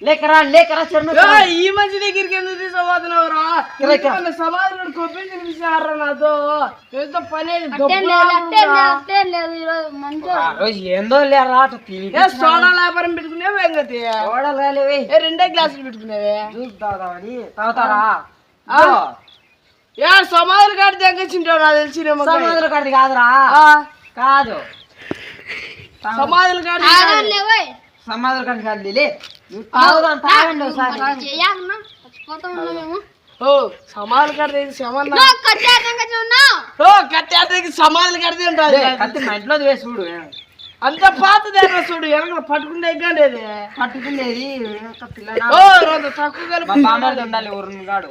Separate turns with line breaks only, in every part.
లేకరా చెరువు
ఈ మంచి దగ్గరికి ఎందుకు తీసుకోబోతున్నావురా? సమాధానం కొబ్బరి తినిపించారా నాతో? ఎంతో పని
ఏందో లేరా
సోడా వ్యాపారం పెట్టుకునేవే ఎంగతి రెండే గ్లాసులు పెట్టుకునేవే
తాగుతారా
సమాధులు కాడితే ఎంగచ్చింటావు నాకు తెలిసి
సమాధుల కాడిది కాదురా కాదు
సమాధులు కాడి
సమాధుల కాడి కాదు తాగుదాం తాగండి ఒకసారి
సమాధులు కడితే సమాధులు కడితే ఉంటారు
కత్తి మా ఇంట్లో వేసి చూడు
అంత పాతదే చూడు వెనక పట్టుకుంటే ఎగ్గాండేది
పట్టుకునేది
తక్కువ
ఉండాలి ఊరుగాడు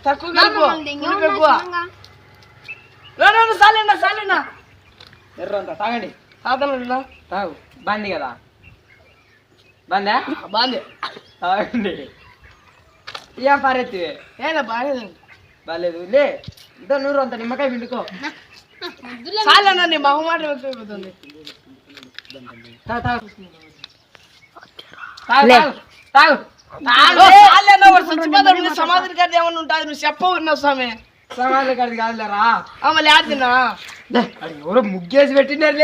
తక్కువ సాలేనా సాలేనా
ఎర్రంత తాగండి
తాతనా
తాగు బాంది కదా బాందా
బాంది
తాగండి ఏం పారెత్తి
ఏనా బాగాలేదు
బాగాలేదు లే ఇదో నూరు అంత నిమ్మకాయ పిండుకో
సాలేనా నీ మొహమాట అయిపోతుంది సమాధి గారి ఏమన్నా ఉంటుంది నువ్వు చెప్పవు ఉన్నావు స్వామి
సమాధుల కాడిది కాదులేరా
మళ్ళీ ఆడినా
ఎవరో ముగ్గేసి పెట్టినారు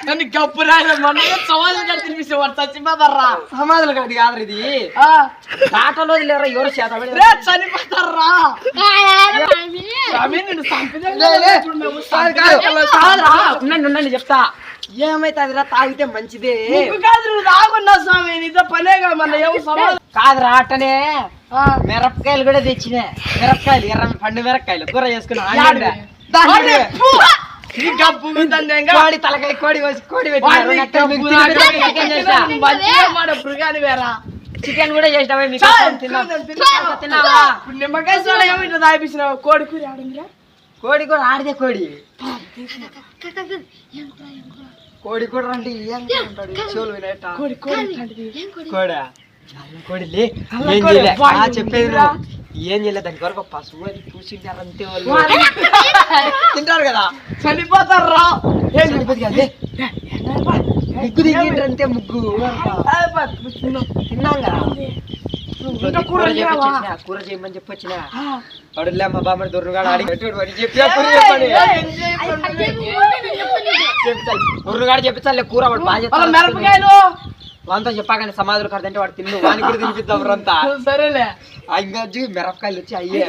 నన్ను గప్పు రాయలే మొన్న సమాధులు గారు తినిపిస్తేవాడు చచ్చిపోతారా
సమాధుల కాడిది కాదు ఇది దాటలో లేరా ఎవరు చేత
చనిపోతారా
ఉండండి చెప్తా ఏమైతుందిరా తాగితే మంచిదే
కాదు నువ్వు తాగున్నావు స్వామి నీతో పనేగా మన ఏమో సమాధి
కాదురా అట్టనే మిరపకాయలు కూడా తెచ్చినా మిరపకాయలు ఎర్ర పండు మిరపకాయలు కూర చేసుకున్నా కోడి తలకాయ కోడి కోడి చికెన్ కూడా చేసినావా
నిమ్మకాయ సోడా ఏమిటో తాగిపించినావు కోడి కూర
కోడి కూర ఆడితే కోడి కోడి కూర అంటే కోడా కోడి చెప్పేది ఏం చేయలేదు దాని వరకు పసుపు అది పూసింటారు అంతే వాళ్ళు తింటారు కదా
చనిపోతారు రా
చనిపోతుంది కదా ముగ్గు దిగింటారు అంతే ముగ్గు తిన్నాం కదా కూర చేయమని చెప్పొచ్చిన అడులే మా బామ్మడి దొర్రుగాడు అడిగి దొర్రుగాడు చెప్తాలే కూర వాడు బాగా
మిరపకాయలు
వాళ్ళతో చెప్పాకని సమాధులు కడదంటే వాడు తిన్ను వాని కూడా తినిపిద్దాం అంతా
సరేలే
ఇంకా మిరపకాయలు వచ్చి అయ్యే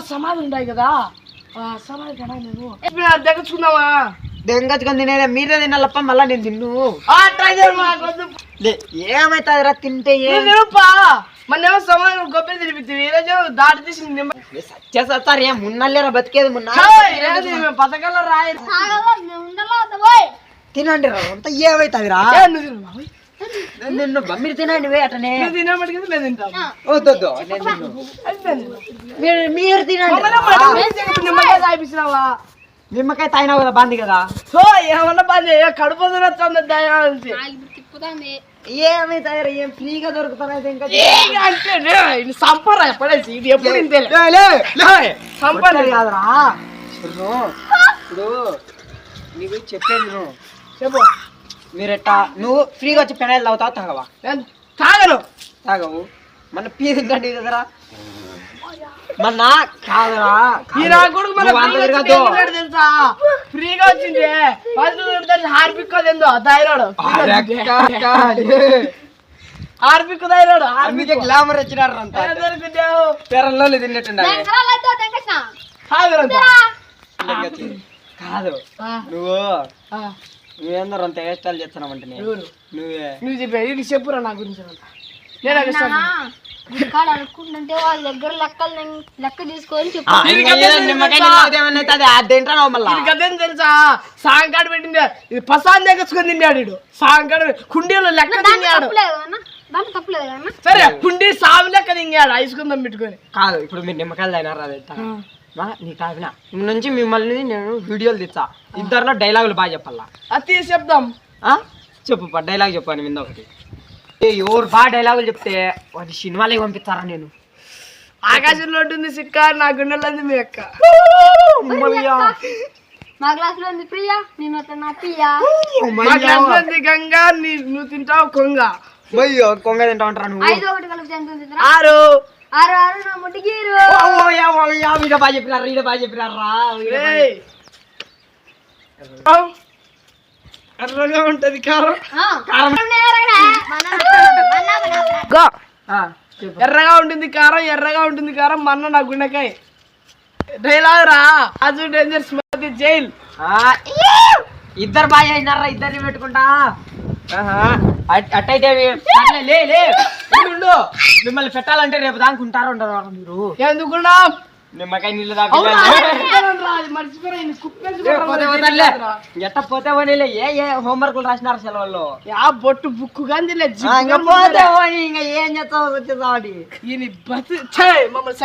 సమాధులు ఉంటాయి కదా సమాధి కదా నేను దగ్గుచుకున్నావా
దెంగచ్చుకొని తినేదే మీరే తినాలప్ప మళ్ళా నేను తిన్ను ఏమైతుందిరా తింటే
మొన్నేమో సమాధి గొప్ప తినిపిద్ది ఈరోజు దాడి తీసి
సచ్చేస్తారు ఏం మున్నలేరా బతికేది మున్న
పథకాల్లో రాయి
తినండి రా అంతా ఏమైతుందిరా నిన్ను మీరు తినండి అటనే వద్దు మీరు తినండి నిమ్మకాయ తాగినావు కదా బాంది కదా
సో ఏమన్నా బాంది కడుపు
ఏమైతాయి ఏం ఫ్రీగా దొరుకుతాయి ఇంకా
అంటే సంపరా పడేసి ఇది ఎప్పుడు
సంపద కాదురా ఇప్పుడు నీకు చెప్పేది నువ్వు
చెప్పు
మీరెట్టా నువ్వు ఫ్రీగా వచ్చి పెనాయిల్ తాగుతావు తాగవా
తాగను
తాగవు మన పీ తింటండి కదరా మన కాదురా
తెలుసా ఫ్రీగా వచ్చింది హార్పిక్ ఏందో థైరాయిడ్ హార్పిక్ థైరాయిడ్
అందుకే గ్లామర్ వచ్చినారు అంతా పెరల్లో తిన్నట్టుండ కాదు నువ్వేందరూ అంత వేష్టాలు చేస్తున్నావంటే
నువ్వు చెప్పే చెప్పురా నా గురించి
అనుకుంటుంటే వాళ్ళ దగ్గర లెక్క తీసుకొని
తెలుసా సాంకాడు పెట్టింది ఇది పసాన్ దగ్గర తిన్నాడు సాంకాడు కుండీలో లెక్క తిన్నాడు సరే కుండీ సాగు లెక్క తింగాడు ఐసుకుందాం పెట్టుకొని
కాదు ఇప్పుడు మీరు నిమ్మకాయలు అయినారా నీ తాగిన నుంచి మిమ్మల్ని నేను వీడియోలు తెచ్చా ఇద్దరిలో డైలాగులు బాగా చెప్పాలా
అది చెప్దాం
చెప్పు డైలాగ్ చెప్పాను మీద ఒకటి ఎవరు బాగా డైలాగులు చెప్తే వాటి సినిమాలకి పంపిస్తారా నేను
ఆకాశంలో ఉంటుంది సిక్క నా గుండెలో మీ అక్క
మా క్లాస్ లో ఉంది ప్రియా నేను నా ప్రియా
మా క్లాస్లో ఉంది గంగా నువ్వు తింటావు కొంగ
అయ్యో కొంగ తింటా ఉంటారా నువ్వు
5 1 కలిపి ఎంత ఉంది
6
6 6 నా ముట్టిగీరు
వీడ బాగా చెప్పినారా ఈడ బాగా చెప్పినారా
ఏయ్. ఎర్రగా ఉంటది కారం ఎర్రగా ఉంటుంది కారం ఎర్రగా ఉంటుంది కారం మన్న నా గుండెకాయ డైలాగ్ రా రాజు డేంజర్ స్మృతి జైల్
ఇద్దరు బాగా చేసినారా ఇద్దరిని పెట్టుకుంటా అట్టయితే లే లే ఉండు మిమ్మల్ని పెట్టాలంటే రేపు దానికి ఉంటారా ఉండరా మీరు
ఎందుకున్నా
నిమ్మకాయ నీళ్ళు ఎట్ట పోతే పోనీలే ఏ హోంవర్క్లు రాసినారు సెలవుల్లో
బొట్టు బుక్ కానీ
పోతే పోనీ ఇంకా ఏం చేస్తావు వచ్చేసావని
మమ్మల్ని